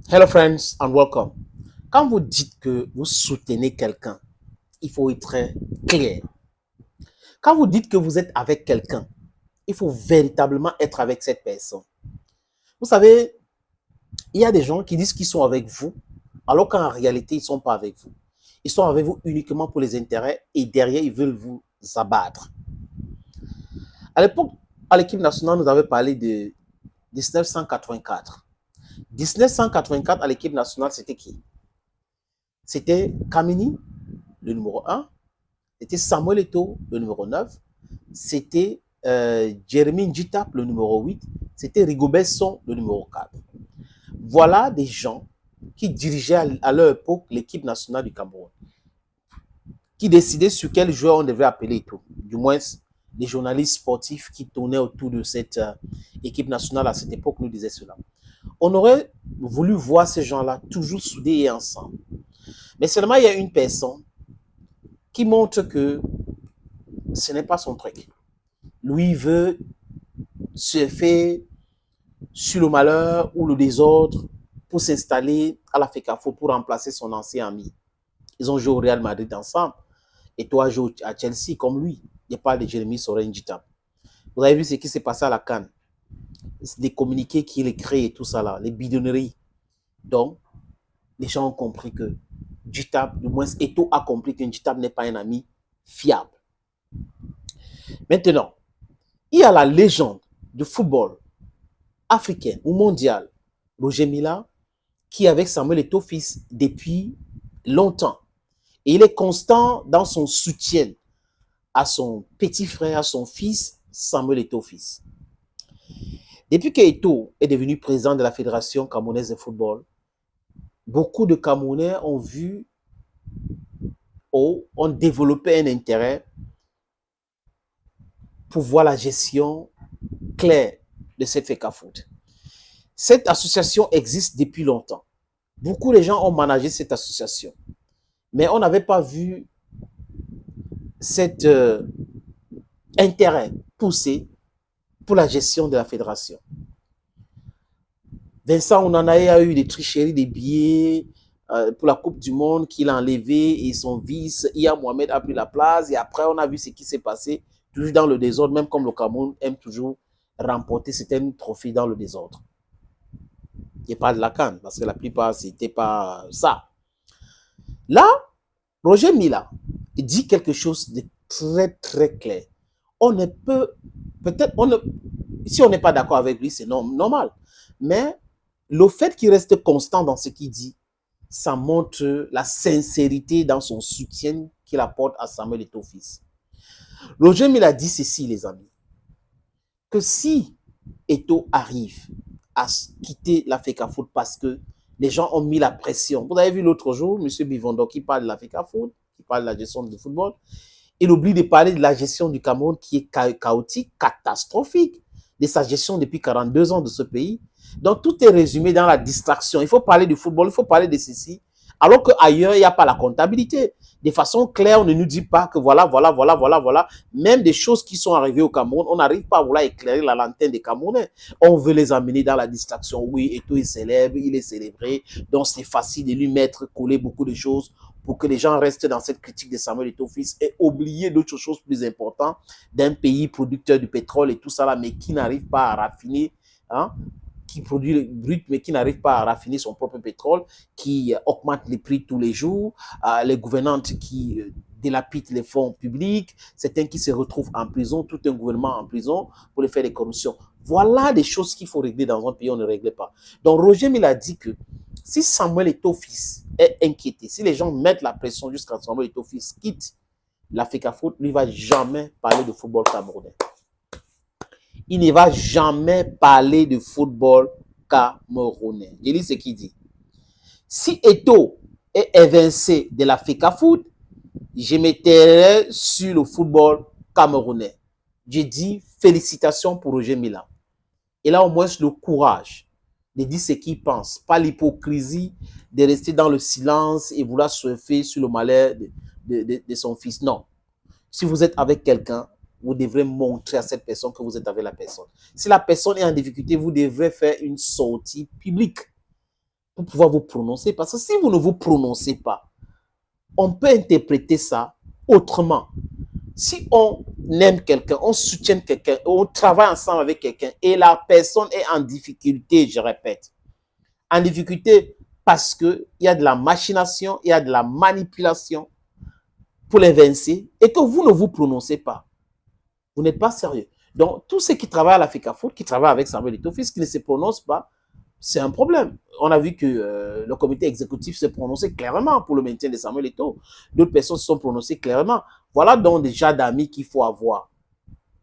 Hello friends and welcome. Quand vous dites que vous soutenez quelqu'un, il faut être très clair. Quand vous dites que vous êtes avec quelqu'un, il faut véritablement être avec cette personne. Vous savez, il y a des gens qui disent qu'ils sont avec vous, alors qu'en réalité, ils ne sont pas avec vous. Ils sont avec vous uniquement pour les intérêts et derrière, ils veulent vous abattre. À l'époque, à l'équipe nationale, nous avons parlé de 1984. 1984 à l'équipe nationale, c'était qui? C'était Kamini, le numéro 1. C'était Samuel Eto'o, le numéro 9. C'était Jeremy Njitap, le numéro 8. C'était Rigobert Song, le numéro 4. Voilà des gens qui dirigeaient à leur époque l'équipe nationale du Cameroun, qui décidaient sur quel joueur on devait appeler Eto'o. Du moins, les journalistes sportifs qui tournaient autour de cette équipe nationale à cette époque nous disaient cela. On aurait voulu voir ces gens-là toujours soudés et ensemble. Mais seulement, il y a une personne qui montre que ce n'est pas son truc. Lui veut surfer sur le malheur ou le désordre pour s'installer à la FECAFO pour remplacer son ancien ami. Ils ont joué au Real Madrid ensemble et toi joues à Chelsea comme lui. Il n'y a pas de Jérémy Sorenjita. Vous avez vu ce qui s'est passé à la CAN. Des communiqués qu'il écrit et tout ça là, les bidonneries. Donc, les gens ont compris que Jitab, du moins Eto'o a compris que Jitab n'est pas un ami fiable. Maintenant, il y a la légende du football africaine ou mondiale, Roger Mila, qui est avec Samuel Eto'o fils depuis longtemps. Et il est constant dans son soutien à son petit frère, à son fils, Samuel Eto'o fils. Depuis que Eto'o est devenu président de la Fédération camerounaise de football, beaucoup de Camerounais ont vu ou ont développé un intérêt pour voir la gestion claire de cette FECAFOOT. Cette association existe depuis longtemps. Beaucoup de gens ont managé cette association. Mais on n'avait pas vu cet intérêt poussé pour la gestion de la fédération. Vincent Onanaye a eu des tricheries, des billets pour la Coupe du Monde qu'il a enlevé et son vice, Iya Mohamed a pris la place et après on a vu ce qui s'est passé, toujours dans le désordre, même comme le Cameroun aime toujours remporter certains trophées dans le désordre. Et pas de la CAN, parce que la plupart, c'était pas ça. Là, Roger Mila dit quelque chose de très, très clair. On ne peut, peut-être, si on n'est pas d'accord avec lui, c'est normal. Mais le fait qu'il reste constant dans ce qu'il dit, ça montre la sincérité dans son soutien qu'il apporte à Samuel Eto'o fils. Roger Mila dit ceci, les amis, que si Eto'o arrive à quitter la FECAFOOT parce que les gens ont mis la pression. Vous avez vu l'autre jour, M. Bivondo qui parle de la FECAFOOT, qui parle de la gestion du football. Il oublie de parler de la gestion du Cameroun qui est chaotique, catastrophique, de sa gestion depuis 42 ans de ce pays. Donc tout est résumé dans la distraction. Il faut parler du football, il faut parler de ceci, alors qu'ailleurs, il n'y a pas la comptabilité. De façon claire, on ne nous dit pas que voilà. Même des choses qui sont arrivées au Cameroun, on n'arrive pas à vouloir éclairer la lanterne des Camerounais. On veut les amener dans la distraction. Oui, Eto'o est célèbre, il est célébré. Donc c'est facile de lui mettre, coller beaucoup de choses pour que les gens restent dans cette critique de Samuel Eto'o fils et oublier d'autres choses plus importantes d'un pays producteur du pétrole et tout ça là, mais qui n'arrive pas à raffiner, hein, qui produit le brut, mais qui n'arrive pas à raffiner son propre pétrole, qui augmente les prix tous les jours, les gouvernantes qui délapident les fonds publics, certains qui se retrouvent en prison, tout un gouvernement en prison pour les faire des corruptions. Voilà des choses qu'il faut régler dans un pays, on ne règle pas. Donc Roger Mila dit que si Samuel Eto'o fils est inquiété, si les gens mettent la pression jusqu'à Samuel Eto'o fils quitte la FECAFOOT, lui ne va jamais parler de football camerounais. Il ne va jamais parler de football camerounais. Je lis ce qu'il dit. Si Eto'o est évincé de la FECAFOOT, je m'étairai sur le football camerounais. Je dis félicitations pour Roger Mila. Il a au moins le courage de dire ce qu'il pense, pas l'hypocrisie de rester dans le silence et vouloir surfer sur le malheur de son fils. Non. Si vous êtes avec quelqu'un, vous devrez montrer à cette personne que vous êtes avec la personne. Si la personne est en difficulté, vous devrez faire une sortie publique. pour pouvoir vous prononcer. Parce que si vous ne vous prononcez pas, on peut interpréter ça autrement. Si on aime quelqu'un, on soutient quelqu'un, on travaille ensemble avec quelqu'un et la personne est en difficulté, je répète, en difficulté parce qu'il y a de la machination, il y a de la manipulation pour l'évincer et que vous ne vous prononcez pas, vous n'êtes pas sérieux. Donc, tous ceux qui travaillent à la FECAFOOT, qui travaillent avec Samuel Eto'o, qui ne se prononcent pas, c'est un problème. On a vu que le comité exécutif s'est prononcé clairement pour le maintien de Samuel Eto'o. D'autres personnes se sont prononcées clairement. Voilà donc déjà d'amis qu'il faut avoir.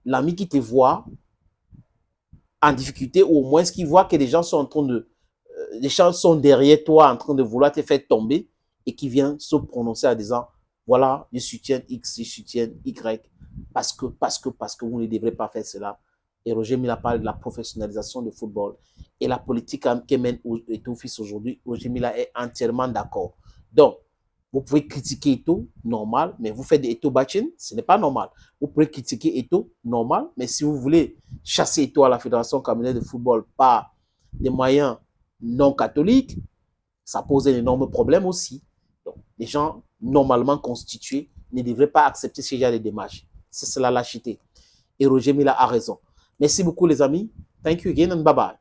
L'ami qui te voit en difficulté, ou au moins qui voit que les gens sont en train de... les gens sont derrière toi en train de vouloir te faire tomber et qui vient se prononcer en disant voilà, je soutiens X, je soutiens Y parce que vous ne devrez pas faire cela. Et Roger Mila parle de la professionnalisation du football et la politique que mène Eto'o Fils aujourd'hui. Roger Mila est entièrement d'accord. Donc, vous pouvez critiquer Eto'o, normal, mais vous faites des Eto'o Bachin, ce n'est pas normal. Vous pouvez critiquer Eto'o, normal, mais si vous voulez chasser Eto'o à la Fédération camerounaise de football par des moyens non catholiques, ça pose un énorme problème aussi. Donc, les gens normalement constitués ne devraient pas accepter ce genre de démarches. C'est la lâcheté. Et Roger Mila a raison. Merci beaucoup les amis. Thank you again and bye bye.